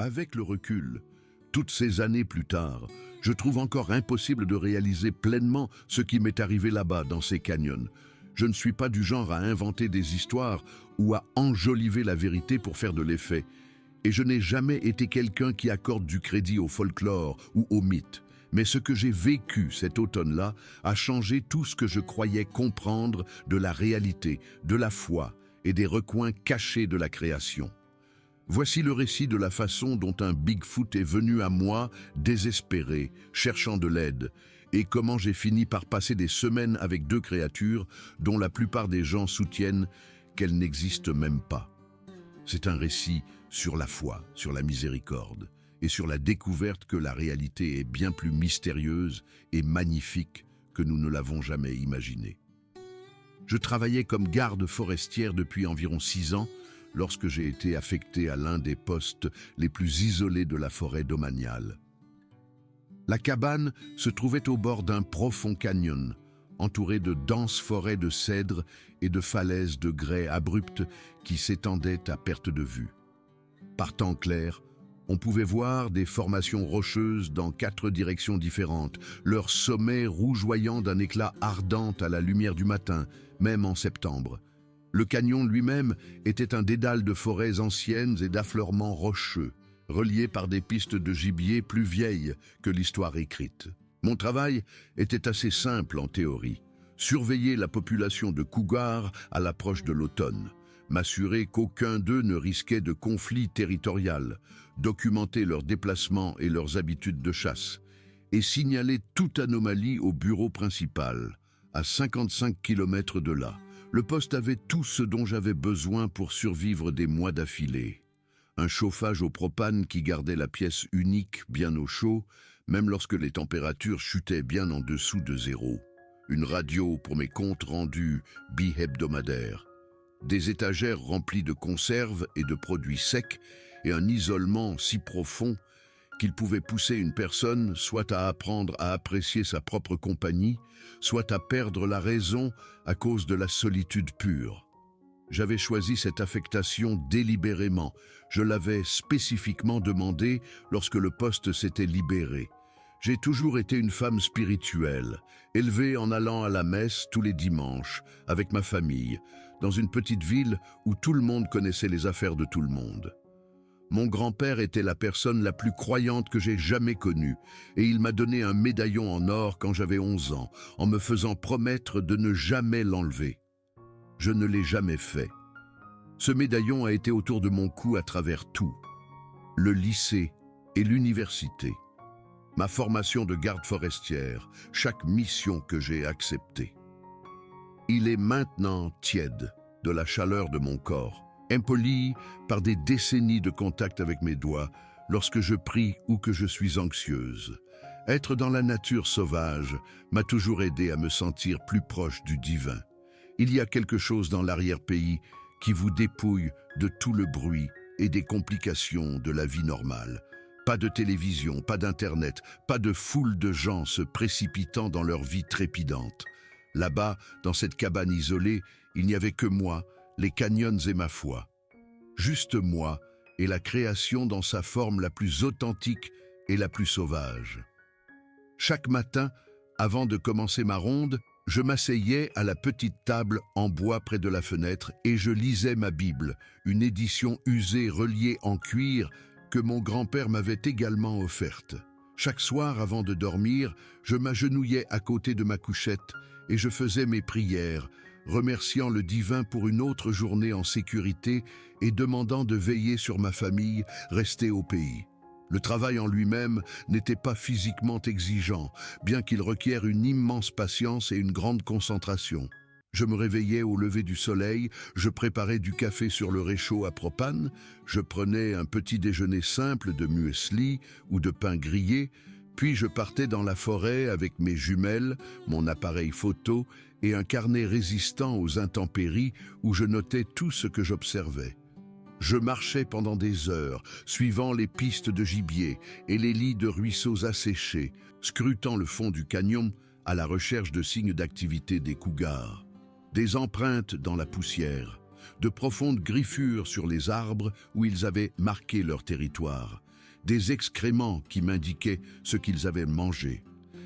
Avec le recul, toutes ces années plus tard, je trouve encore impossible de réaliser pleinement ce qui m'est arrivé là-bas dans ces canyons. Je ne suis pas du genre à inventer des histoires ou à enjoliver la vérité pour faire de l'effet. Et je n'ai jamais été quelqu'un qui accorde du crédit au folklore ou au mythe. Mais ce que j'ai vécu cet automne-là a changé tout ce que je croyais comprendre de la réalité, de la foi et des recoins cachés de la création. Voici le récit de la façon dont un Bigfoot est venu à moi, désespéré, cherchant de l'aide, et comment j'ai fini par passer des semaines avec deux créatures dont la plupart des gens soutiennent qu'elles n'existent même pas. C'est un récit sur la foi, sur la miséricorde, et sur la découverte que la réalité est bien plus mystérieuse et magnifique que nous ne l'avons jamais imaginé. Je travaillais comme garde forestière depuis environ 6 ans, lorsque j'ai été affecté à l'un des postes les plus isolés de la forêt domaniale. La cabane se trouvait au bord d'un profond canyon, entouré de denses forêts de cèdres et de falaises de grès abruptes qui s'étendaient à perte de vue. Par temps clair, on pouvait voir des formations rocheuses dans 4 directions différentes, leurs sommets rougeoyant d'un éclat ardent à la lumière du matin, même en septembre. Le canyon lui-même était un dédale de forêts anciennes et d'affleurements rocheux, reliés par des pistes de gibier plus vieilles que l'histoire écrite. Mon travail était assez simple en théorie. Surveiller la population de cougars à l'approche de l'automne, m'assurer qu'aucun d'eux ne risquait de conflit territorial, documenter leurs déplacements et leurs habitudes de chasse, et signaler toute anomalie au bureau principal, à 55 km de là. Le poste avait tout ce dont j'avais besoin pour survivre des mois d'affilée. Un chauffage au propane qui gardait la pièce unique bien au chaud, même lorsque les températures chutaient bien en dessous de 0. Une radio pour mes comptes rendus bi-hebdomadaires. Des étagères remplies de conserves et de produits secs et un isolement si profond qu'il pouvait pousser une personne soit à apprendre à apprécier sa propre compagnie, soit à perdre la raison à cause de la solitude pure. J'avais choisi cette affectation délibérément. Je l'avais spécifiquement demandé lorsque le poste s'était libéré. J'ai toujours été une femme spirituelle, élevée en allant à la messe tous les dimanches, avec ma famille, dans une petite ville où tout le monde connaissait les affaires de tout le monde. Mon grand-père était la personne la plus croyante que j'ai jamais connue, et il m'a donné un médaillon en or quand j'avais 11 ans, en me faisant promettre de ne jamais l'enlever. Je ne l'ai jamais fait. Ce médaillon a été autour de mon cou à travers tout. Le lycée et l'université. Ma formation de garde forestière, chaque mission que j'ai acceptée. Il est maintenant tiède de la chaleur de mon corps, impoli par des décennies de contact avec mes doigts lorsque je prie ou que je suis anxieuse. Être dans la nature sauvage m'a toujours aidé à me sentir plus proche du divin. Il y a quelque chose dans l'arrière-pays qui vous dépouille de tout le bruit et des complications de la vie normale. Pas de télévision, pas d'internet, pas de foule de gens se précipitant dans leur vie trépidante. Là-bas, dans cette cabane isolée, il n'y avait que moi, les canyons et ma foi. Juste moi et la création dans sa forme la plus authentique et la plus sauvage. Chaque matin, avant de commencer ma ronde, je m'asseyais à la petite table en bois près de la fenêtre et je lisais ma Bible, une édition usée reliée en cuir que mon grand-père m'avait également offerte. Chaque soir, avant de dormir, je m'agenouillais à côté de ma couchette et je faisais mes prières, remerciant le divin pour une autre journée en sécurité et demandant de veiller sur ma famille restée au pays. Le travail en lui-même n'était pas physiquement exigeant, bien qu'il requiert une immense patience et une grande concentration. Je me réveillais au lever du soleil, je préparais du café sur le réchaud à propane, je prenais un petit déjeuner simple de muesli ou de pain grillé, puis je partais dans la forêt avec mes jumelles, mon appareil photo et un carnet résistant aux intempéries où je notais tout ce que j'observais. Je marchais pendant des heures, suivant les pistes de gibier et les lits de ruisseaux asséchés, scrutant le fond du canyon à la recherche de signes d'activité des cougars. Des empreintes dans la poussière, de profondes griffures sur les arbres où ils avaient marqué leur territoire, des excréments qui m'indiquaient ce qu'ils avaient mangé,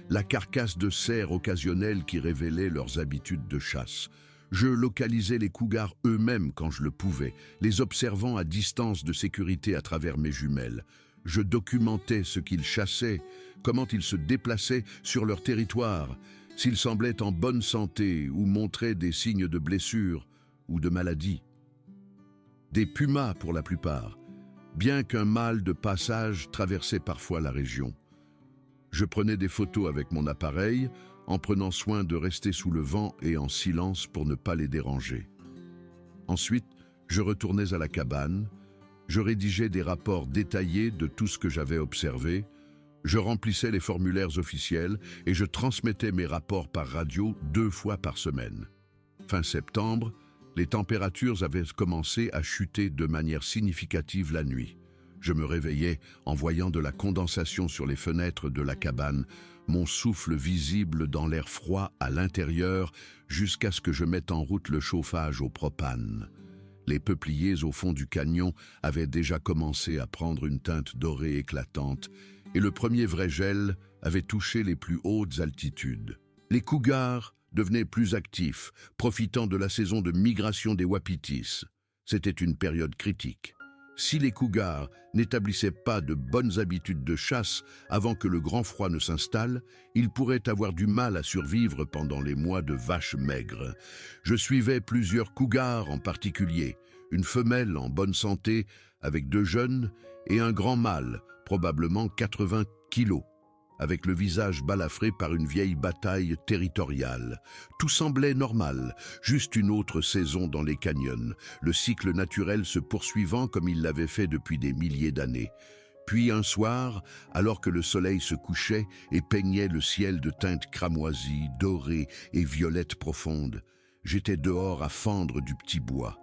la carcasse de cerfs occasionnelle qui révélait leurs habitudes de chasse. Je localisais les cougars eux-mêmes quand je le pouvais, les observant à distance de sécurité à travers mes jumelles. Je documentais ce qu'ils chassaient, comment ils se déplaçaient sur leur territoire, s'ils semblaient en bonne santé ou montraient des signes de blessures ou de maladie. Des pumas pour la plupart, bien qu'un mâle de passage traversait parfois la région. Je prenais des photos avec mon appareil, en prenant soin de rester sous le vent et en silence pour ne pas les déranger. Ensuite, je retournais à la cabane, je rédigeais des rapports détaillés de tout ce que j'avais observé, je remplissais les formulaires officiels et je transmettais mes rapports par radio 2 fois par semaine. Fin septembre, les températures avaient commencé à chuter de manière significative la nuit. Je me réveillais en voyant de la condensation sur les fenêtres de la cabane, mon souffle visible dans l'air froid à l'intérieur jusqu'à ce que je mette en route le chauffage au propane. Les peupliers au fond du canyon avaient déjà commencé à prendre une teinte dorée éclatante et le premier vrai gel avait touché les plus hautes altitudes. Les cougars devenaient plus actifs, profitant de la saison de migration des wapitis. C'était une période critique. Si les cougars n'établissaient pas de bonnes habitudes de chasse avant que le grand froid ne s'installe, ils pourraient avoir du mal à survivre pendant les mois de vaches maigres. Je suivais plusieurs cougars en particulier, une femelle en bonne santé avec 2 jeunes et un grand mâle, probablement 80 kilos, avec le visage balafré par une vieille bataille territoriale. Tout semblait normal, juste une autre saison dans les canyons, le cycle naturel se poursuivant comme il l'avait fait depuis des milliers d'années. Puis un soir, alors que le soleil se couchait et peignait le ciel de teintes cramoisies, dorées et violettes profondes, j'étais dehors à fendre du petit bois.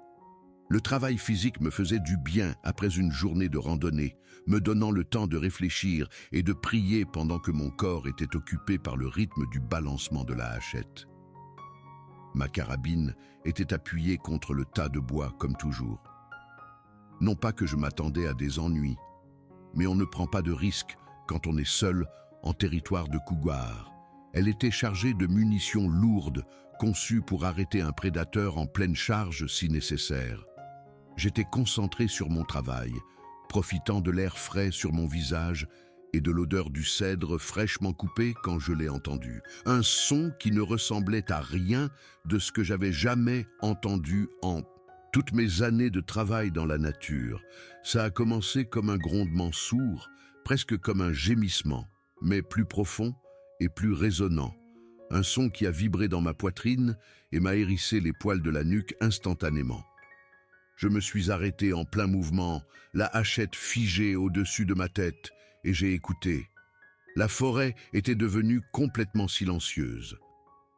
Le travail physique me faisait du bien après une journée de randonnée, me donnant le temps de réfléchir et de prier pendant que mon corps était occupé par le rythme du balancement de la hachette. Ma carabine était appuyée contre le tas de bois comme toujours. Non pas que je m'attendais à des ennuis, mais on ne prend pas de risques quand on est seul en territoire de cougar. Elle était chargée de munitions lourdes, conçues pour arrêter un prédateur en pleine charge si nécessaire. J'étais concentré sur mon travail, profitant de l'air frais sur mon visage et de l'odeur du cèdre fraîchement coupé quand je l'ai entendu. Un son qui ne ressemblait à rien de ce que j'avais jamais entendu en toutes mes années de travail dans la nature. Ça a commencé comme un grondement sourd, presque comme un gémissement, mais plus profond et plus résonnant. Un son qui a vibré dans ma poitrine et m'a hérissé les poils de la nuque instantanément. Je me suis arrêté en plein mouvement, la hachette figée au-dessus de ma tête, et j'ai écouté. La forêt était devenue complètement silencieuse.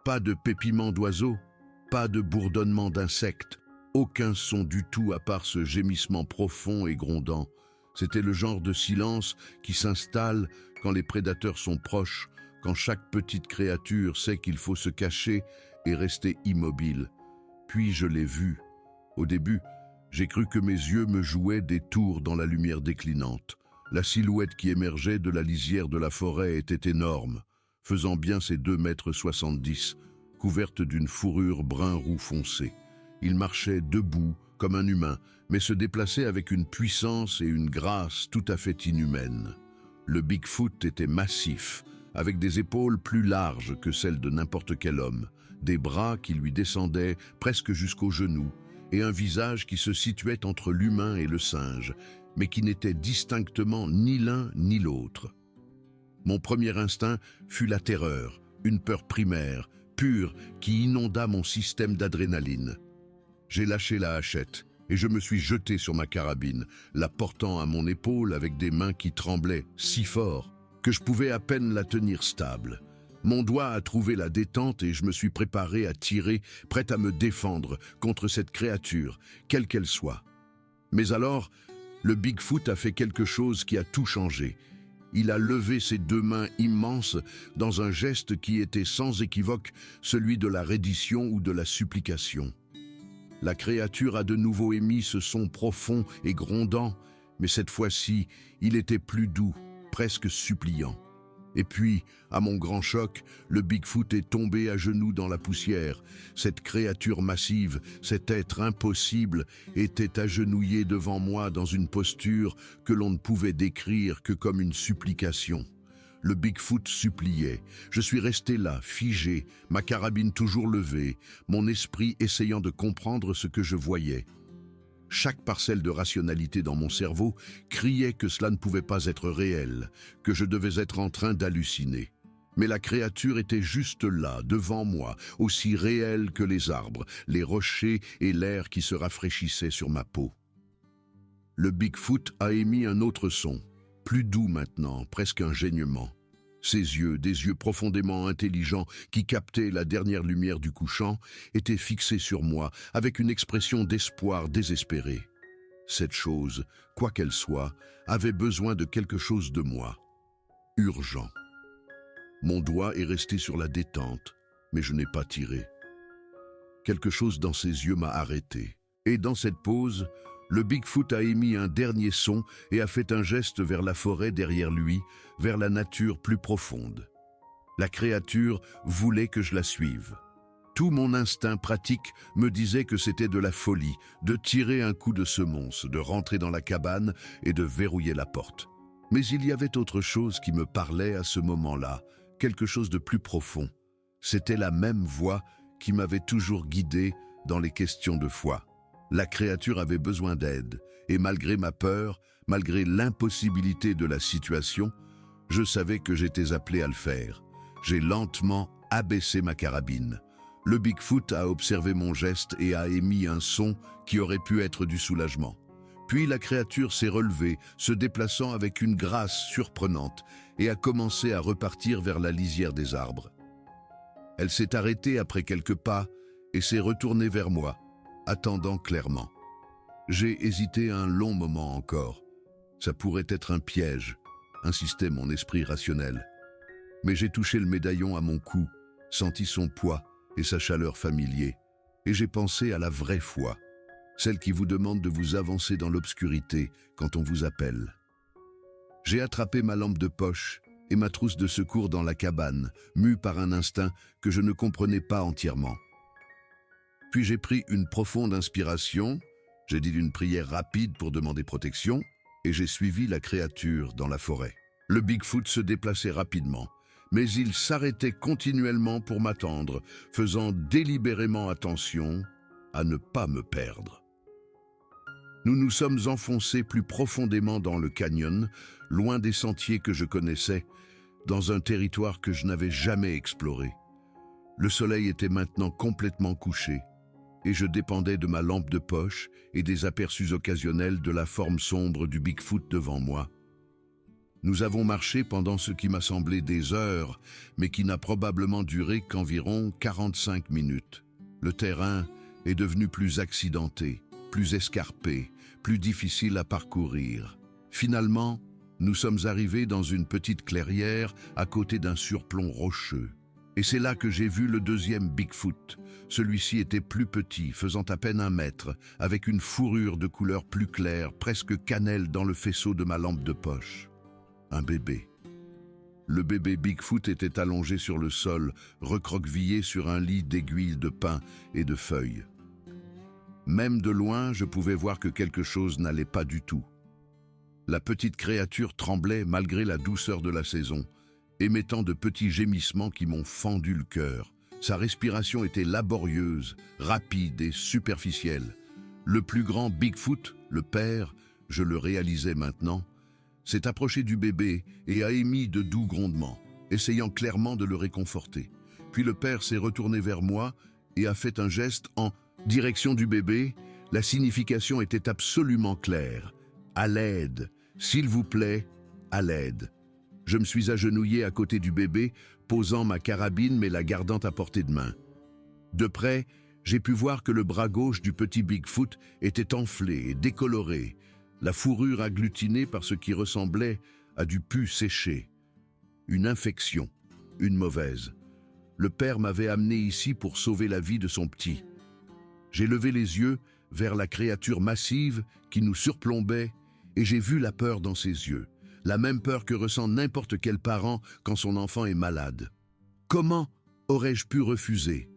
Pas de pépiments d'oiseaux, pas de bourdonnement d'insectes, aucun son du tout à part ce gémissement profond et grondant. C'était le genre de silence qui s'installe quand les prédateurs sont proches, quand chaque petite créature sait qu'il faut se cacher et rester immobile. Puis je l'ai vu. Au début, j'ai cru que mes yeux me jouaient des tours dans la lumière déclinante. La silhouette qui émergeait de la lisière de la forêt était énorme, faisant bien ses 2,70 m, couverte d'une fourrure brun-roux foncé. Il marchait debout, comme un humain, mais se déplaçait avec une puissance et une grâce tout à fait inhumaines. Le Bigfoot était massif, avec des épaules plus larges que celles de n'importe quel homme, des bras qui lui descendaient presque jusqu'aux genoux, et un visage qui se situait entre l'humain et le singe, mais qui n'était distinctement ni l'un ni l'autre. Mon premier instinct fut la terreur, une peur primaire, pure, qui inonda mon système d'adrénaline. J'ai lâché la hachette et je me suis jeté sur ma carabine, la portant à mon épaule avec des mains qui tremblaient si fort que je pouvais à peine la tenir stable. Mon doigt a trouvé la détente et je me suis préparé à tirer, prêt à me défendre contre cette créature, quelle qu'elle soit. Mais alors, le Bigfoot a fait quelque chose qui a tout changé. Il a levé ses 2 mains immenses dans un geste qui était sans équivoque celui de la reddition ou de la supplication. La créature a de nouveau émis ce son profond et grondant, Mais cette fois-ci, il était plus doux, presque suppliant. Et puis, à mon grand choc, le Bigfoot est tombé à genoux dans la poussière. Cette créature massive, cet être impossible, était agenouillé devant moi dans une posture que l'on ne pouvait décrire que comme une supplication. Le Bigfoot suppliait. Je suis resté là, figé, ma carabine toujours levée, mon esprit essayant de comprendre ce que je voyais. Chaque parcelle de rationalité dans mon cerveau criait que cela ne pouvait pas être réel, que je devais être en train d'halluciner. Mais la créature était juste là, devant moi, aussi réelle que les arbres, les rochers et l'air qui se rafraîchissait sur ma peau. Le Bigfoot a émis un autre son, plus doux maintenant, presque un geignement. Ses yeux, des yeux profondément intelligents qui captaient la dernière lumière du couchant, étaient fixés sur moi avec une expression d'espoir désespéré. Cette chose, quoi qu'elle soit, avait besoin de quelque chose de moi. Urgent. Mon doigt est resté sur la détente, mais je n'ai pas tiré. Quelque chose dans ses yeux m'a arrêté. Et dans cette pause, le Bigfoot a émis un dernier son et a fait un geste vers la forêt derrière lui, vers la nature plus profonde. La créature voulait que je la suive. Tout mon instinct pratique me disait que c'était de la folie, de tirer un coup de semonce, de rentrer dans la cabane et de verrouiller la porte. Mais il y avait autre chose qui me parlait à ce moment-là, quelque chose de plus profond. C'était la même voix qui m'avait toujours guidé dans les questions de foi. La créature avait besoin d'aide, et malgré ma peur, malgré l'impossibilité de la situation, je savais que j'étais appelé à le faire. J'ai lentement abaissé ma carabine. Le Bigfoot a observé mon geste et a émis un son qui aurait pu être du soulagement. Puis la créature s'est relevée, se déplaçant avec une grâce surprenante, et a commencé à repartir vers la lisière des arbres. Elle s'est arrêtée après quelques pas et s'est retournée vers moi, attendant clairement. J'ai hésité un long moment encore. Ça pourrait être un piège, insistait mon esprit rationnel. Mais j'ai touché le médaillon à mon cou, senti son poids et sa chaleur familier, et j'ai pensé à la vraie foi, celle qui vous demande de vous avancer dans l'obscurité quand on vous appelle. J'ai attrapé ma lampe de poche et ma trousse de secours dans la cabane, mue par un instinct que je ne comprenais pas entièrement. Puis j'ai pris une profonde inspiration, j'ai dit une prière rapide pour demander protection, et j'ai suivi la créature dans la forêt. Le Bigfoot se déplaçait rapidement, mais il s'arrêtait continuellement pour m'attendre, faisant délibérément attention à ne pas me perdre. Nous nous sommes enfoncés plus profondément dans le canyon, loin des sentiers que je connaissais, dans un territoire que je n'avais jamais exploré. Le soleil était maintenant complètement couché, et je dépendais de ma lampe de poche et des aperçus occasionnels de la forme sombre du Bigfoot devant moi. Nous avons marché pendant ce qui m'a semblé des heures, mais qui n'a probablement duré qu'environ 45 minutes. Le terrain est devenu plus accidenté, plus escarpé, plus difficile à parcourir. Finalement, nous sommes arrivés dans une petite clairière à côté d'un surplomb rocheux. Et c'est là que j'ai vu le deuxième Bigfoot. Celui-ci était plus petit, faisant à peine 1 mètre, avec une fourrure de couleur plus claire, presque cannelle dans le faisceau de ma lampe de poche. Un bébé. Le bébé Bigfoot était allongé sur le sol, recroquevillé sur un lit d'aiguilles de pin et de feuilles. Même de loin, je pouvais voir que quelque chose n'allait pas du tout. La petite créature tremblait malgré la douceur de la saison, émettant de petits gémissements qui m'ont fendu le cœur. Sa respiration était laborieuse, rapide et superficielle. Le plus grand Bigfoot, le père, je le réalisais maintenant, s'est approché du bébé et a émis de doux grondements, essayant clairement de le réconforter. Puis le père s'est retourné vers moi et a fait un geste en direction du bébé. La signification était absolument claire. À l'aide, s'il vous plaît, à l'aide. Je me suis agenouillé à côté du bébé, posant ma carabine mais la gardant à portée de main. De près, j'ai pu voir que le bras gauche du petit Bigfoot était enflé et décoloré, la fourrure agglutinée par ce qui ressemblait à du pus séché. Une infection, une mauvaise. Le père m'avait amené ici pour sauver la vie de son petit. J'ai levé les yeux vers la créature massive qui nous surplombait et j'ai vu la peur dans ses yeux, la même peur que ressent n'importe quel parent quand son enfant est malade. Comment aurais-je pu refuser?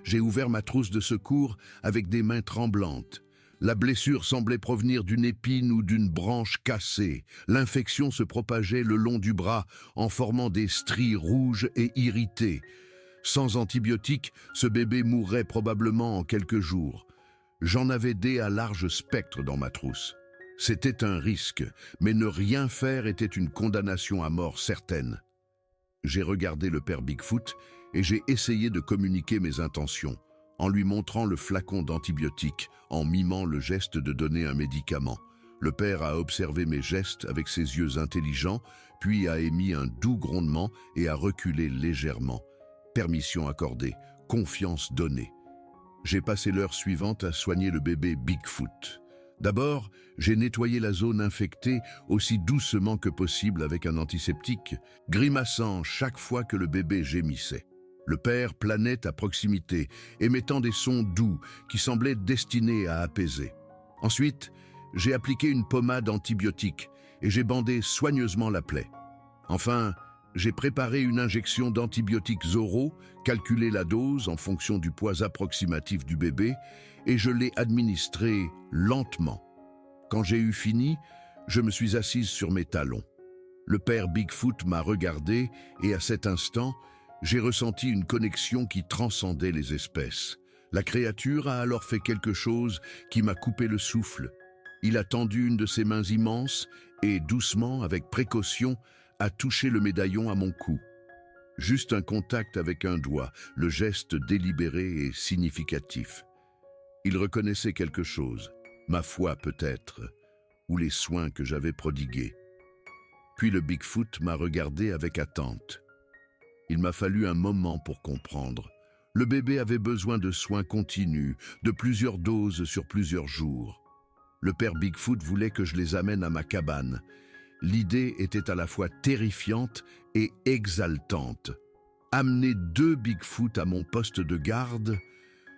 J'ai ouvert ma trousse de secours avec des mains tremblantes. La blessure semblait provenir d'une épine ou d'une branche cassée. L'infection se propageait le long du bras en formant des stries rouges et irritées. Sans antibiotiques, ce bébé mourrait probablement en quelques jours. J'en avais des à large spectre dans ma trousse. C'était un risque, mais ne rien faire était une condamnation à mort certaine. J'ai regardé le père Bigfoot et j'ai essayé de communiquer mes intentions, en lui montrant le flacon d'antibiotiques, en mimant le geste de donner un médicament. Le père a observé mes gestes avec ses yeux intelligents, puis a émis un doux grondement et a reculé légèrement. Permission accordée, confiance donnée. J'ai passé l'heure suivante à soigner le bébé Bigfoot. D'abord, j'ai nettoyé la zone infectée aussi doucement que possible avec un antiseptique, grimaçant chaque fois que le bébé gémissait. Le père planait à proximité, émettant des sons doux qui semblaient destinés à apaiser. Ensuite, j'ai appliqué une pommade antibiotique et j'ai bandé soigneusement la plaie. Enfin, j'ai préparé une injection d'antibiotiques oraux, calculé la dose en fonction du poids approximatif du bébé et je l'ai administrée lentement. Quand j'ai eu fini, je me suis assise sur mes talons. Le père Bigfoot m'a regardé et à cet instant, j'ai ressenti une connexion qui transcendait les espèces. La créature a alors fait quelque chose qui m'a coupé le souffle. Il a tendu une de ses mains immenses et, doucement, avec précaution, a touché le médaillon à mon cou. Juste un contact avec un doigt, le geste délibéré et significatif. Il reconnaissait quelque chose, ma foi peut-être, ou les soins que j'avais prodigués. Puis le Bigfoot m'a regardé avec attente. Il m'a fallu un moment pour comprendre. Le bébé avait besoin de soins continus, de plusieurs doses sur plusieurs jours. Le père Bigfoot voulait que je les amène à ma cabane. L'idée était à la fois terrifiante et exaltante. Amener 2 Bigfoot à mon poste de garde,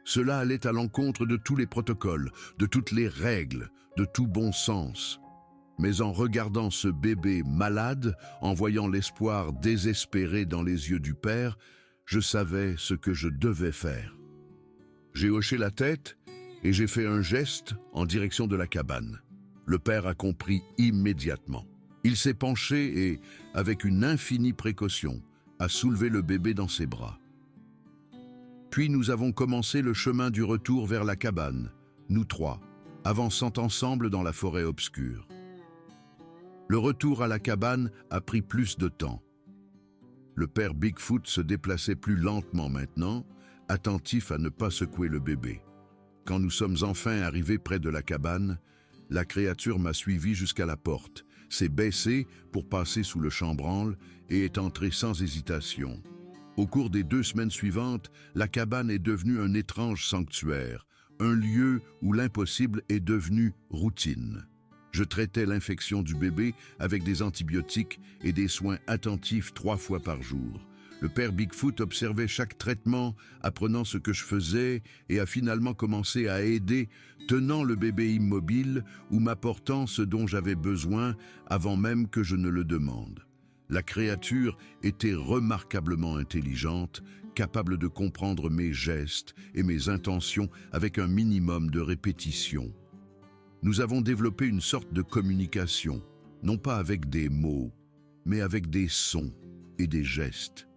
cela allait à l'encontre de tous les protocoles, de toutes les règles, de tout bon sens. Mais en regardant ce bébé malade, en voyant l'espoir désespéré dans les yeux du père, je savais ce que je devais faire. J'ai hoché la tête et j'ai fait un geste en direction de la cabane. Le père a compris immédiatement. Il s'est penché et, avec une infinie précaution, a soulevé le bébé dans ses bras. Puis nous avons commencé le chemin du retour vers la cabane, nous 3, avançant ensemble dans la forêt obscure. Le retour à la cabane a pris plus de temps. Le père Bigfoot se déplaçait plus lentement maintenant, attentif à ne pas secouer le bébé. Quand nous sommes enfin arrivés près de la cabane, la créature m'a suivi jusqu'à la porte, s'est baissée pour passer sous le chambranle et est entrée sans hésitation. Au cours des 2 semaines suivantes, la cabane est devenue un étrange sanctuaire, un lieu où l'impossible est devenu routine. Je traitais l'infection du bébé avec des antibiotiques et des soins attentifs 3 fois par jour. Le père Bigfoot observait chaque traitement, apprenant ce que je faisais et a finalement commencé à aider, tenant le bébé immobile ou m'apportant ce dont j'avais besoin avant même que je ne le demande. La créature était remarquablement intelligente, capable de comprendre mes gestes et mes intentions avec un minimum de répétition. Nous avons développé une sorte de communication, non pas avec des mots, mais avec des sons et des gestes.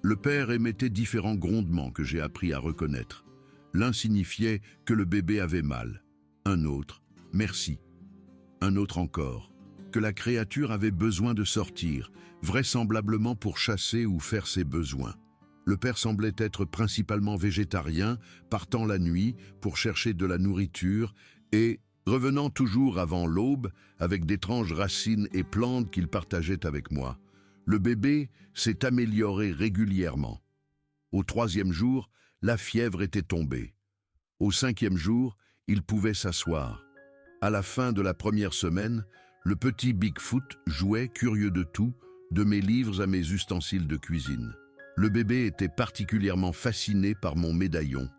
Le père émettait différents grondements que j'ai appris à reconnaître. L'un signifiait que le bébé avait mal, un autre, merci, un autre encore, que la créature avait besoin de sortir, vraisemblablement pour chasser ou faire ses besoins. Le père semblait être principalement végétarien, partant la nuit pour chercher de la nourriture et revenant toujours avant l'aube avec d'étranges racines et plantes qu'il partageait avec moi. Le bébé s'est amélioré régulièrement. Au 3e jour, la fièvre était tombée. Au 5e jour, il pouvait s'asseoir. À la fin de la première semaine, le petit Bigfoot jouait, curieux de tout, de mes livres à mes ustensiles de cuisine. Le bébé était particulièrement fasciné par mon médaillon,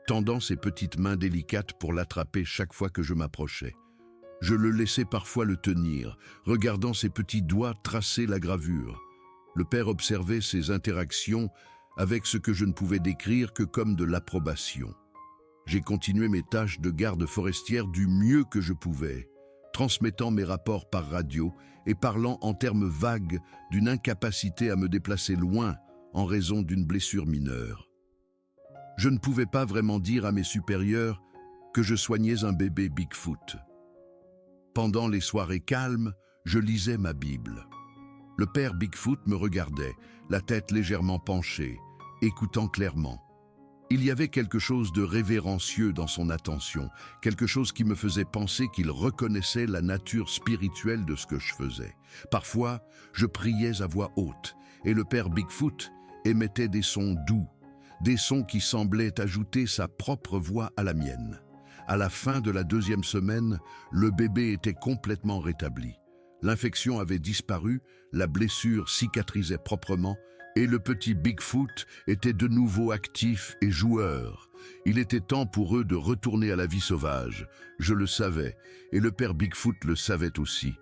tendant ses petites mains délicates pour l'attraper chaque fois que je m'approchais. Je le laissais parfois le tenir, regardant ses petits doigts tracer la gravure. Le père observait ses interactions avec ce que je ne pouvais décrire que comme de l'approbation. J'ai continué mes tâches de garde forestière du mieux que je pouvais, transmettant mes rapports par radio et parlant en termes vagues d'une incapacité à me déplacer loin en raison d'une blessure mineure. Je ne pouvais pas vraiment dire à mes supérieurs que je soignais un bébé Bigfoot. Pendant les soirées calmes, je lisais ma Bible. Le père Bigfoot me regardait, la tête légèrement penchée, écoutant clairement. Il y avait quelque chose de révérencieux dans son attention, quelque chose qui me faisait penser qu'il reconnaissait la nature spirituelle de ce que je faisais. Parfois, je priais à voix haute, et le père Bigfoot émettait des sons doux, des sons qui semblaient ajouter sa propre voix à la mienne. À la fin de la 2e semaine, le bébé était complètement rétabli. L'infection avait disparu, la blessure cicatrisait proprement, et le petit Bigfoot était de nouveau actif et joueur. Il était temps pour eux de retourner à la vie sauvage. Je le savais, et le père Bigfoot le savait aussi.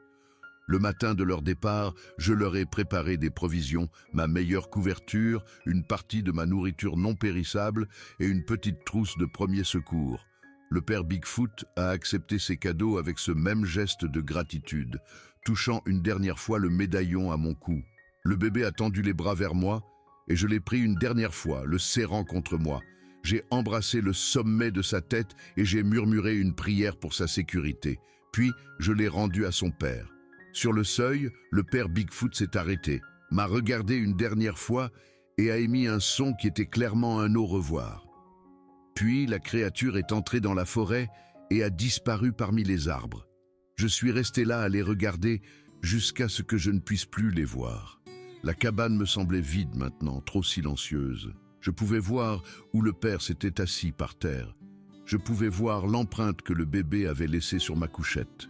Le matin de leur départ, je leur ai préparé des provisions, ma meilleure couverture, une partie de ma nourriture non périssable et une petite trousse de premiers secours. Le père Bigfoot a accepté ces cadeaux avec ce même geste de gratitude, touchant une dernière fois le médaillon à mon cou. Le bébé a tendu les bras vers moi et je l'ai pris une dernière fois, le serrant contre moi. J'ai embrassé le sommet de sa tête et j'ai murmuré une prière pour sa sécurité. Puis, je l'ai rendu à son père. Sur le seuil, le père Bigfoot s'est arrêté, m'a regardé une dernière fois et a émis un son qui était clairement un au revoir. Puis, la créature est entrée dans la forêt et a disparu parmi les arbres. Je suis resté là à les regarder jusqu'à ce que je ne puisse plus les voir. La cabane me semblait vide maintenant, trop silencieuse. Je pouvais voir où le père s'était assis par terre. Je pouvais voir l'empreinte que le bébé avait laissée sur ma couchette.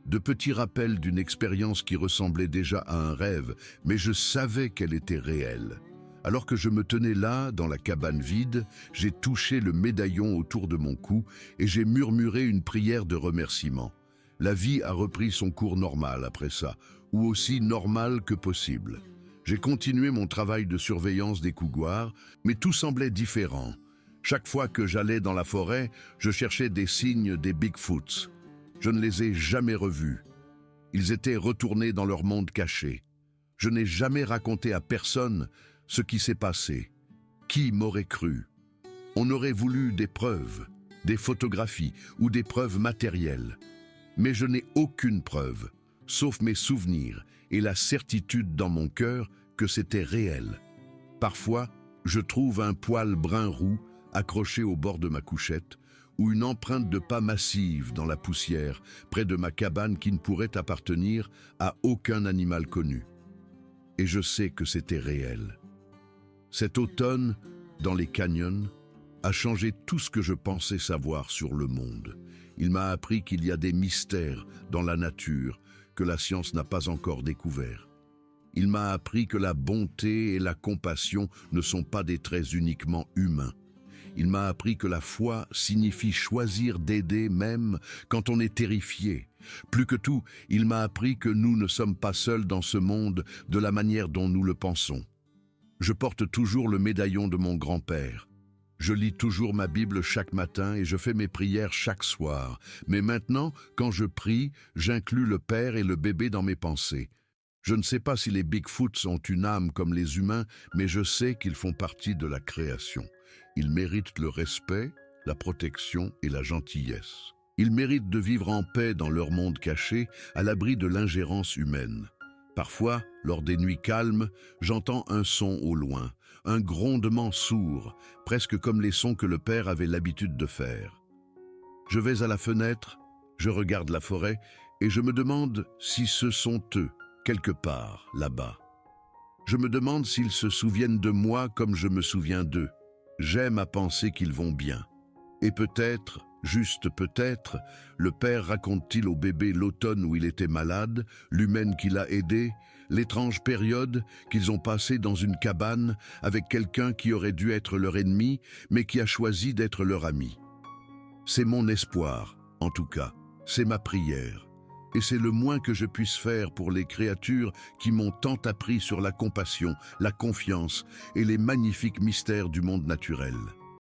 De petits rappels d'une expérience qui ressemblait déjà à un rêve, mais je savais qu'elle était réelle. Alors que je me tenais là, dans la cabane vide, j'ai touché le médaillon autour de mon cou et j'ai murmuré une prière de remerciement. La vie a repris son cours normal après ça, ou aussi normal que possible. J'ai continué mon travail de surveillance des cougoirs, mais tout semblait différent. Chaque fois que j'allais dans la forêt, je cherchais des signes des Bigfoots. Je ne les ai jamais revus. Ils étaient retournés dans leur monde caché. Je n'ai jamais raconté à personne ce qui s'est passé. Qui m'aurait cru? On aurait voulu des preuves, des photographies ou des preuves matérielles. Mais je n'ai aucune preuve, sauf mes souvenirs et la certitude dans mon cœur que c'était réel. Parfois, je trouve un poil brun roux accroché au bord de ma couchette ou une empreinte de pas massive dans la poussière près de ma cabane qui ne pourrait appartenir à aucun animal connu. Et je sais que c'était réel. Cet automne, dans les canyons, a changé tout ce que je pensais savoir sur le monde. Il m'a appris qu'il y a des mystères dans la nature que la science n'a pas encore découverts. Il m'a appris que la bonté et la compassion ne sont pas des traits uniquement humains. Il m'a appris que la foi signifie choisir d'aider même quand on est terrifié. Plus que tout, il m'a appris que nous ne sommes pas seuls dans ce monde de la manière dont nous le pensons. Je porte toujours le médaillon de mon grand-père. Je lis toujours ma Bible chaque matin et je fais mes prières chaque soir. Mais maintenant, quand je prie, j'inclus le père et le bébé dans mes pensées. Je ne sais pas si les Bigfoots ont une âme comme les humains, mais je sais qu'ils font partie de la création. Ils méritent le respect, la protection et la gentillesse. Ils méritent de vivre en paix dans leur monde caché, à l'abri de l'ingérence humaine. Parfois, lors des nuits calmes, j'entends un son au loin, un grondement sourd, presque comme les sons que le père avait l'habitude de faire. Je vais à la fenêtre, je regarde la forêt et je me demande si ce sont eux, quelque part là-bas. Je me demande s'ils se souviennent de moi comme je me souviens d'eux. J'aime à penser qu'ils vont bien. Et peut-être, juste peut-être, le père raconte-t-il au bébé l'automne où il était malade, l'humaine qui l'a aidé, l'étrange période qu'ils ont passée dans une cabane avec quelqu'un qui aurait dû être leur ennemi, mais qui a choisi d'être leur ami. C'est mon espoir, en tout cas. C'est ma prière. Et c'est le moins que je puisse faire pour les créatures qui m'ont tant appris sur la compassion, la confiance et les magnifiques mystères du monde naturel.